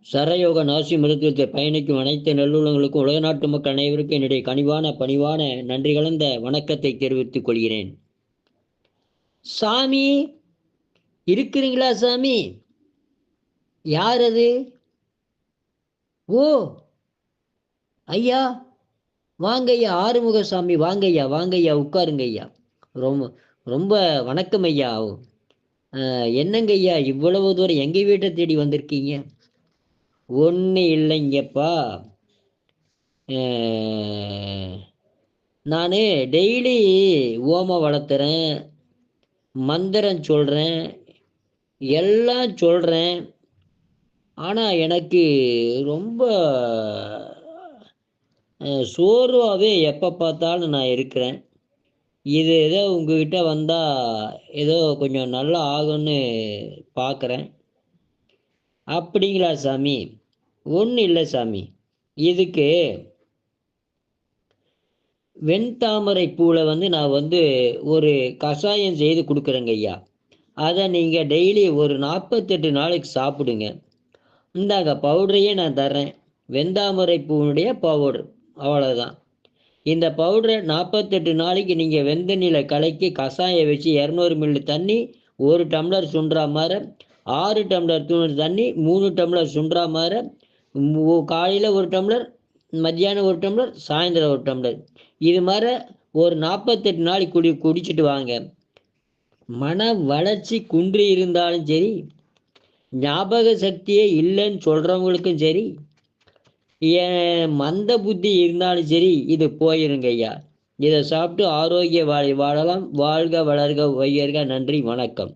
சரயோக நாசி மருத்துவத்தை பயணிக்கும் அனைத்து நல்லுள்ளங்களுக்கும் உலக நாட்டு மக்கள் அனைவருக்கும் என்னுடைய கனிவான பணிவான நன்றி கலந்த வணக்கத்தை தெரிவித்துக் கொள்கிறேன். சாமி இருக்கிறீங்களா சாமி? யார் அது? ஓ ஐயா, வாங்க ஐயா, ஆறுமுக சாமி, வாங்க ஐயா, வாங்க ஐயா, உட்காருங்க ஐயா. ரொம்ப ரொம்ப வணக்கம் ஐயா. என்னங்க ஐயா இவ்வளவு தூரம் எங்க வீட்டை தேடி வந்திருக்கீங்க? ஒண்ணு இல்லைங்கப்பா. நான் டெய்லி ஓமம் வளர்த்துறேன், மந்திரம் சொல்கிறேன், எல்லாம் சொல்கிறேன். ஆனால் எனக்கு ரொம்ப சோர்வாகவே எப்போ பார்த்தாலும் நான் இருக்கிறேன். இது ஏதோ உங்ககிட்ட வந்தால் ஏதோ கொஞ்சம் நல்லா ஆகும்னு பார்க்குறேன். அப்படிங்களா சாமி? ஒன்றும் இல்லை சாமி, இதுக்கு வெண்தாமரை பூவில் நான் ஒரு கஷாயம் செய்து கொடுக்குறேங்க ஐயா. அதை நீங்கள் டெய்லி ஒரு 48 நாளைக்கு சாப்பிடுங்க. இந்தாங்க பவுடரையே நான் தர்றேன், வெந்தாமரை பூவுடைய பவுடர், அவ்வளோதான். இந்த பவுடரை 48 நாளைக்கு நீங்கள் வெந்தண்ணியில் கலக்கி கஷாயம் வச்சு 200 மில்லி தண்ணி 1 டம்ளர் சுண்டுறா மாதிரி, 6 டம்ளர் தண்ணி 3 டம்ளர் சுண்டுறா மாதிரி, காலையில் 1 டம்ளர், மத்தியானம் 1 டம்ளர், சாயந்தரம் 1 டம்ளர், இது மாதிரி ஒரு 48 நாளைக்கு குடிச்சிட்டு வாங்க. மன வளர்ச்சி குன்றி இருந்தாலும் சரி, ஞாபக சக்தியே இல்லைன்னு சொல்கிறவங்களுக்கும் சரி, மந்த புத்தி இருந்தாலும் சரி, இது போயிருங்க ஐயா. இதை சாப்பிட்டு ஆரோக்கிய வாழலாம். வாழ்க வளர்க வையர்க. நன்றி, வணக்கம்.